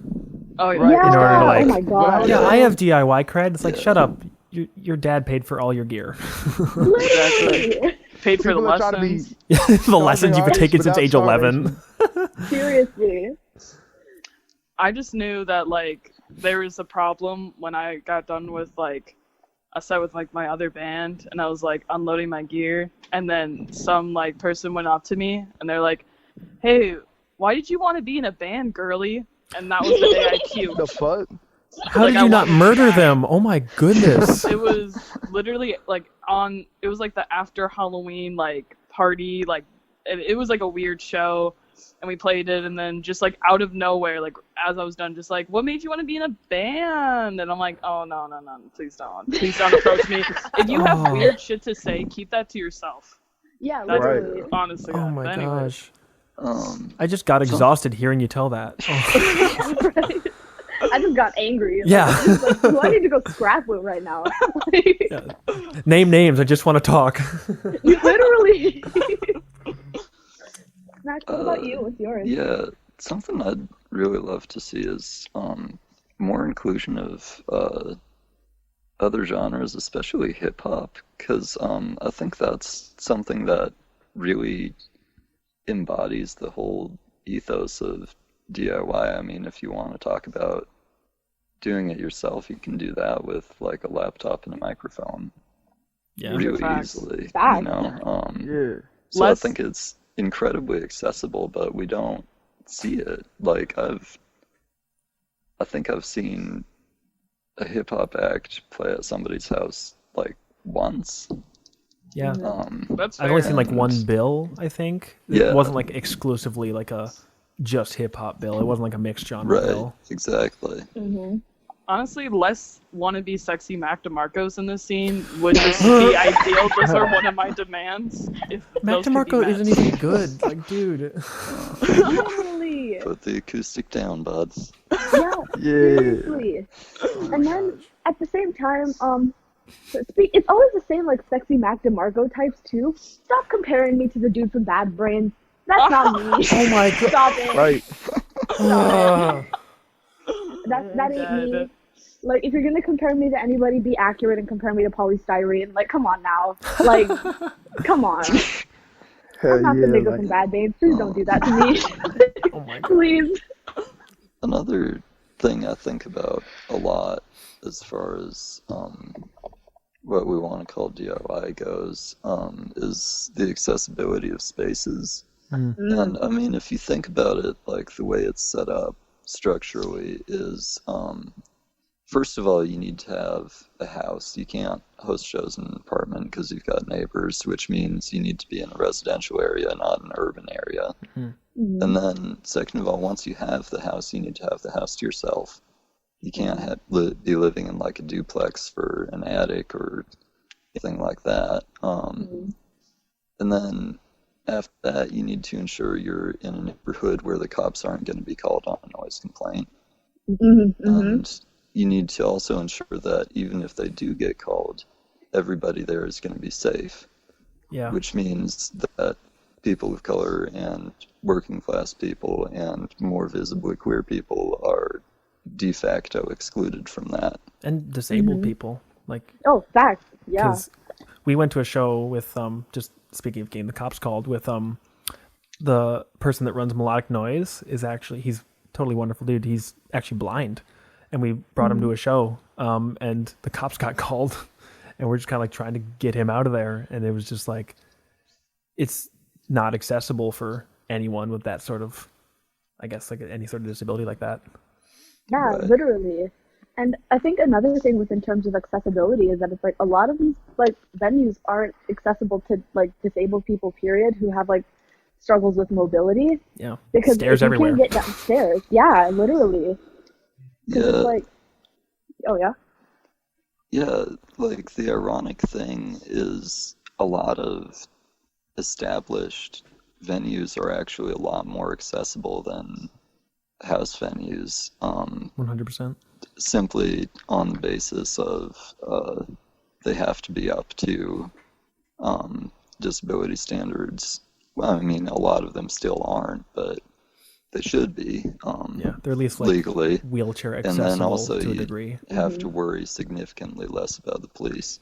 Oh yeah. Right. Yeah. In order to, like, oh my god. Yeah, I have DIY cred. It's like, shut up. Your dad paid for all your gear. Literally. Paid for the people are trying to be lessons. The lessons you've been artists taking since without age 11. Seriously. I just knew that like there was a problem when I got done with like a set with like my other band, and I was like unloading my gear, and then some like person went up to me and they're like, "Hey, why did you want to be in a band, girly?" And that was the day I puked. the fuck? How Like, did I you not wanted to murder die. them? Oh my goodness. It was literally like it was like the after Halloween like party, like it was like a weird show, and we played it, and then just like out of nowhere, like as I was done, just like, what made you want to be in a band? And I'm like, oh no, please don't approach me. If you have Oh. weird shit to say, keep that to yourself. Yeah, That's literally. honestly. Oh that. my But anyways. gosh. Um, I just got exhausted hearing you tell that. Oh. Right. I just got angry. Yeah. Like, do I need to go scrapbook right now? Like, Yeah. Name names. I just want to talk. literally. Max, what about you? What's yours? yeah, something I'd really love to see is more inclusion of other genres, especially hip hop, because I think that's something that really embodies the whole ethos of DIY. I mean, if you want to talk about doing it yourself, you can do that with like a laptop and a microphone Yeah. really Facts. easily. Facts. You know, Yeah. so I Let's- think it's incredibly accessible, but we don't see it. Like I think I've seen a hip hop act play at somebody's house like once. Yeah. That's I've only fair. seen like one bill, I think. Yeah. It wasn't like exclusively like a just hip hop bill. It wasn't like a mixed genre Right, bill. exactly. Mm-hmm. Honestly, less wannabe sexy Mac DeMarcos in this scene would just be ideal. Those are one of my demands. If Mac those could be DeMarco met. isn't even good. Like, dude. Literally. Put the acoustic down, bud. Yeah. Yeah. Seriously. And then at the same time, it's always the same like sexy Mac DeMarco types too. Stop comparing me to the dude from Bad Brains. That's not me. Oh my god. Stop it. Right. That ain't me. Dead. Like, if you're gonna compare me to anybody, be accurate and compare me to polystyrene. Like, come on now. Like, come on. Hell I'm not yeah. the nigga Like, from Bad Babes. Please don't do that to me. Oh my god. Please. Another thing I think about a lot as far as what we want to call DIY goes, is the accessibility of spaces. And I mean, if you think about it, like the way it's set up structurally is, first of all, you need to have a house. You can't host shows in an apartment because you've got neighbors, which means you need to be in a residential area, not an urban area. And then, second of all, once you have the house, you need to have the house to yourself. You can't be living in like a duplex for an attic or anything like that. And then after that, you need to ensure you're in a neighborhood where the cops aren't going to be called on a noise complaint. And you need to also ensure that even if they do get called, everybody there is going to be safe. Yeah. Which means that people of color and working class people and more visibly queer people are de facto excluded from that. And disabled people. Like, Oh, facts. Yeah. because we went to a show with, just speaking of getting the cops called, with the person that runs Melodic Noise is actually, he's a totally wonderful dude. He's actually blind. And we brought him to a show, and the cops got called, and we're just kind of like trying to get him out of there. And it was just like, it's not accessible for anyone with that sort of, I guess, like any sort of disability like that. Yeah, Right. literally. And I think another thing with in terms of accessibility is that it's like a lot of these like venues aren't accessible to like disabled people, period, who have like struggles with mobility. Yeah. Because Stairs if you everywhere. can't get downstairs, yeah, literally. Because Yeah. it's like, oh yeah. Yeah, like the ironic thing is a lot of established venues are actually a lot more accessible than house venues, 100%. simply on the basis of they have to be up to disability standards. Well, I mean, a lot of them still aren't, but they should be Yeah. They're at least like legally. wheelchair And accessible then also to a you degree. have to worry significantly less about the police.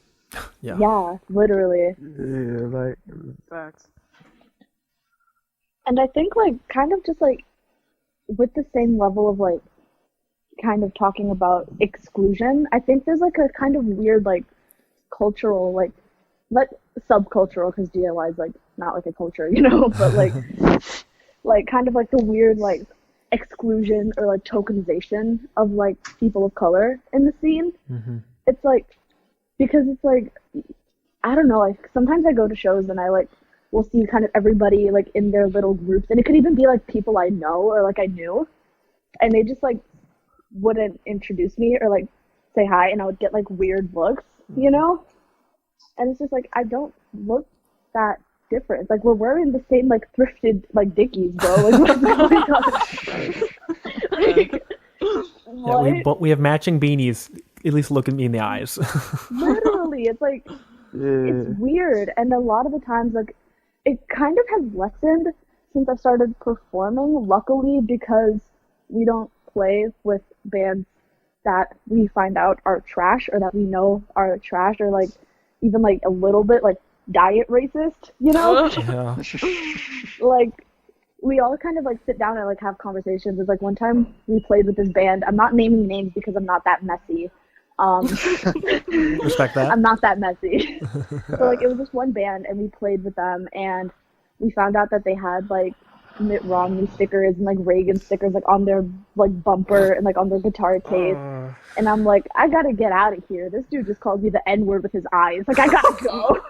Yeah. Yeah, literally. Yeah, like Facts. And I think like kind of just like with the same level of like kind of talking about exclusion, I think there's like a kind of weird like cultural like subcultural, because DIY is like not like a culture, you know, but like kind of like the weird like exclusion or like tokenization of like people of color in the scene. It's like, because it's like, I don't know, like sometimes I go to shows and I like will see kind of everybody like in their little groups, and it could even be like people I know or like I knew, and they just like wouldn't introduce me or like say hi, and I would get like weird looks, you know? And it's just like, I don't look that different. Like, we're wearing the same like thrifted like Dickies, bro. Like, what's going on? Like, Yeah, what? we have matching beanies. At least look at me in the eyes. Literally, it's like, yeah, it's weird. And a lot of the times, like, it kind of has lessened since I've started performing, luckily, because we don't play with bands that we find out are trash or that we know are trash, or like even like a little bit like diet racist, you know? Yeah. Like, we all kind of like sit down and like have conversations. It's like one time we played with this band. I'm not naming names because I'm not that messy. Respect that. I'm not that messy. So like, it was this one band and we played with them, and we found out that they had like Mitt Romney stickers and like Reagan stickers like on their like bumper and like on their guitar case. And I'm like, I gotta get out of here. This dude just called me the N-word with his eyes. Like, I gotta go.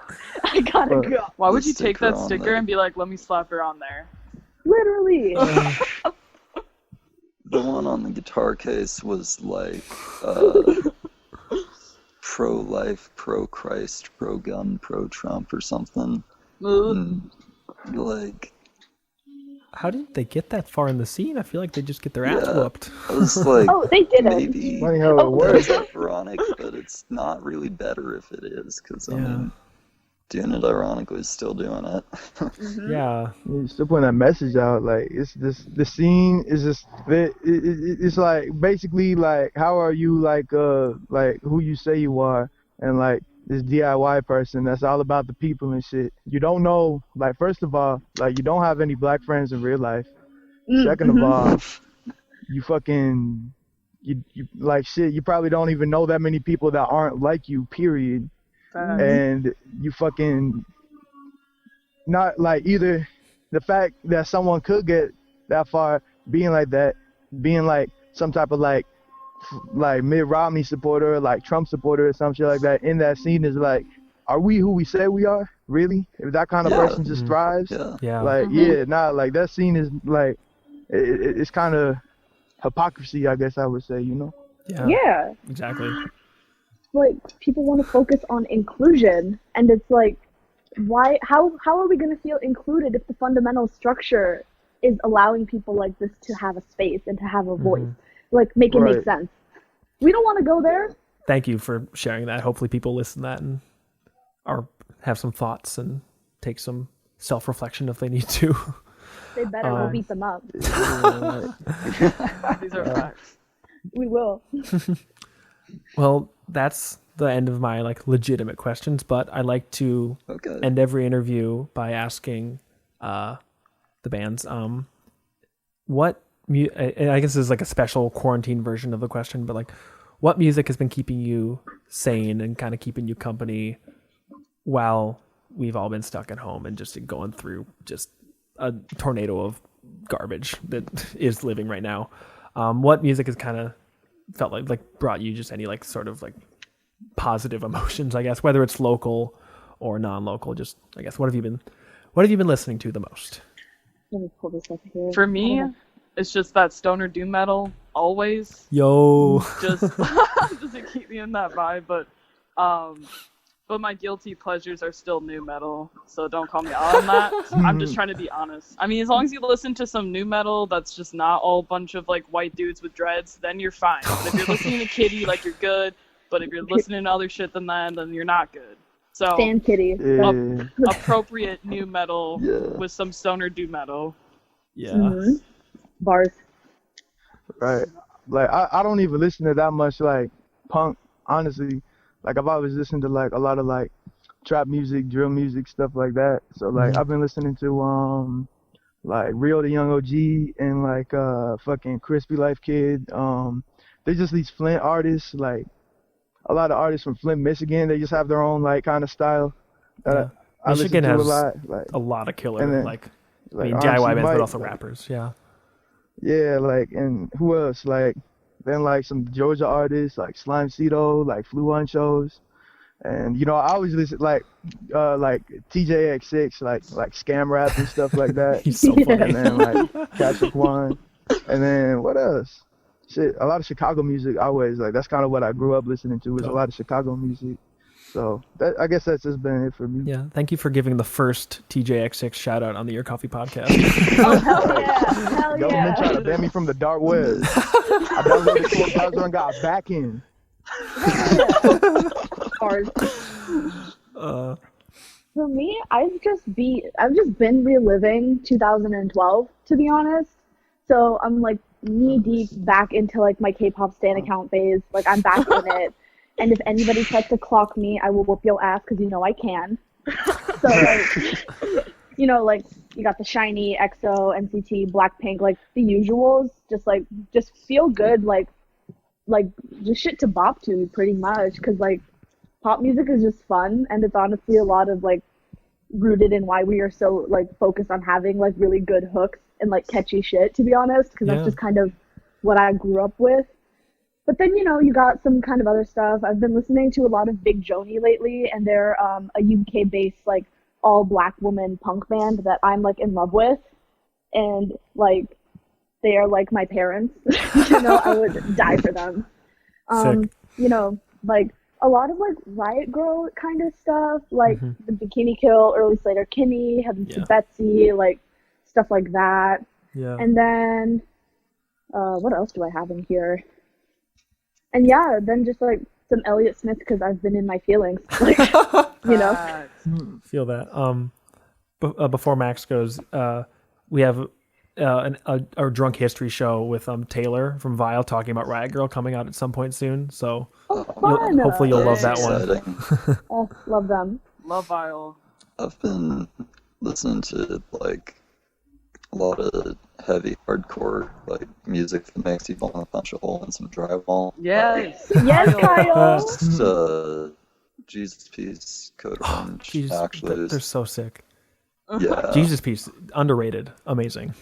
I gotta go. Why would The you take sticker that on sticker there. and be like, let me slap her on there? Literally. The one on the guitar case was like pro-life, pro-Christ, pro-gun, pro-Trump or something. And, like, How did they get that far in the scene? I feel like they just get their ass Yeah. whooped. I was like, Oh, they did it. maybe funny how it works. that's ironic, but it's not really better if it is, because, I Yeah. mean, doing it ironically is still doing it. Yeah. you still putting that message out. Like, it's this, the scene is just it's like basically like, how are you like who you say you are, and like this DIY person that's all about the people and shit. You don't know, like, first of all, like, you don't have any black friends in real life. Second of all, you fucking you like shit. You probably don't even know that many people that aren't like you. Period. And you fucking not like either the fact that someone could get that far being like that, being like some type of like Mitt Romney supporter, like Trump supporter or some shit like that in that scene is like, are we who we say we are? Really? If that kind of person just thrives, Yeah. like like that scene is like it's kind of hypocrisy, I guess I would say, you know? Yeah. Exactly. Like people want to focus on inclusion, and it's like, why? How are we going to feel included if the fundamental structure is allowing people like this to have a space and to have a voice? Like, make it make sense. We don't want to go there. Thank you for sharing that. Hopefully people listen to that and have some thoughts and take some self-reflection if they need to. They better we'll beat them up. These are facts. We will. Well, that's the end of my like legitimate questions, but I like to end every interview by asking the bands what I guess this is like a special quarantine version of the question, but like what music has been keeping you sane and kind of keeping you company while we've all been stuck at home and just going through just a tornado of garbage that is living right now. What music has kind of felt like brought you just any like sort of like positive emotions, I guess, whether it's local or non-local? Just I guess what have you been listening to the most? Let me pull this up here. For me, it's just that stoner doom metal always. Yo. Just to keep me in that vibe, but my guilty pleasures are still new metal, so don't call me out on that. I'm just trying to be honest. I mean, as long as you listen to some new metal that's just not all bunch of like white dudes with dreads, then you're fine. But if you're listening to Kitty, like you're good. But if you're listening to other shit than that, then you're not good. So Stan Kitty. Appropriate new metal with some stoner doom metal. Yeah. Bars. Right. Like I don't even listen to that much like punk, honestly. Like I've always listened to like a lot of like trap music, drill music, stuff like that. So like I've been listening to like Rio the Young OG and like fucking Crispy Life Kid. They're just these Flint artists, like a lot of artists from Flint, Michigan. They just have their own like kind of style. I Michigan listen to has a lot, like, a lot of killer then, like I like mean DIY RMC bands, Mike, but also like, rappers. Yeah. Yeah, like, and who else? Like, then like some Georgia artists like Slime Cito, like Flew on shows, and you know I always listen like TJX6, like scam rap and stuff like that. He's so funny. And then like Patrick One, and then what else? Shit, a lot of Chicago music. Always like that's kind of what I grew up listening to. Was a lot of Chicago music. So that, I guess that's just been it for me. Yeah, thank you for giving the first TJX6 shout out on the Your Coffee podcast. Oh, hell yeah. Hell Government tried to ban me from the dark web. I downloaded to a browser and got back in. Bars. For me, I've just been reliving 2012, to be honest. So I'm like knee deep back into like my K-pop stan account phase. Like I'm back in it. And if anybody tries to clock me, I will whoop your ass because you know I can. So like, you know, like you got the SHINee, EXO, NCT, Blackpink, like the usuals. Just feel good, like just shit to bop to pretty much. Because like pop music is just fun, and it's honestly a lot of like rooted in why we are so like focused on having like really good hooks and like catchy shit. To be honest, because that's just kind of what I grew up with. But then, you know, you got some kind of other stuff. I've been listening to a lot of Big Joni lately, and they're a UK-based, like, all-black woman punk band that I'm, like, in love with. And, like, they are, like, my parents. You know, I would die for them. You know, like, a lot of, like, Riot Grrrl kind of stuff, like the Bikini Kill, early Slater Kinney, Heaven to Betsy, like, stuff like that. Yeah. And then, what else do I have in here? And yeah, then just like some Elliott Smith because I've been in my feelings, like, you know. Feel that. Before Max goes, we have a drunk history show with Taylor from Vile talking about Riot Grrrl coming out at some point soon. So Fun. hopefully you'll love that Exciting. one. Love them. Love Vile. I've been listening to like a lot of heavy hardcore like music that makes you want to punch a hole in some drywall. Yes. Yes, Kyle. Just, Jesus Piece, Code Orange. Jeez, Actually, they're so sick. yeah, Jesus Piece, underrated, amazing.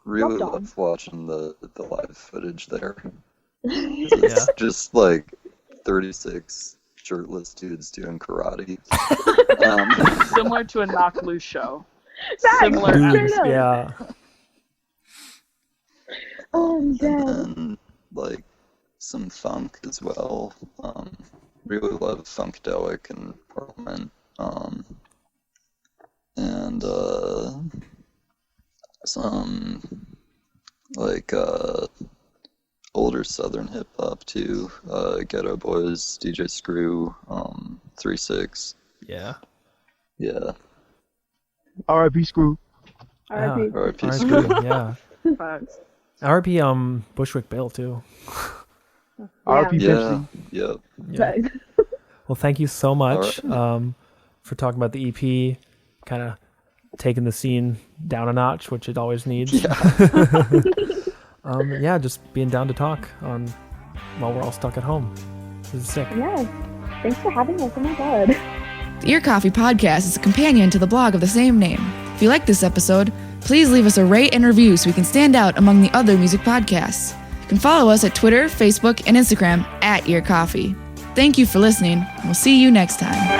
really Rock love watching the live footage there. Yeah. It's just like 36 shirtless dudes doing karate. Similar to a Knock Loose show. Facts, Similar straight Dudes, up. yeah. Oh, I'm dead. And like some funk as well. Really love Funkadelic and Parliament. And some like older Southern hip hop too. Ghetto Boys, DJ Screw, 3-6. Yeah. Yeah. R.I.P. Screw. R.I.P. R.I.P. R.I.P. Screw. Yeah. Facts. R.I.P. Bushwick Bill too. R.I.P. Yeah. Pepsi. Yep. Yeah. Facts. Well, thank you so much Alright. for talking about the EP, kind of taking the scene down a notch, which it always needs. Yeah, just being down to talk on while we're all stuck at home. This is sick. Yes. Thanks for having us. Oh my god. The Ear Coffee Podcast is a companion to the blog of the same name. If you like this episode, please leave us a rate and review so we can stand out among the other music podcasts. You can follow us at Twitter, Facebook, and Instagram @Ear Coffee. Thank you for listening, and we'll see you next time.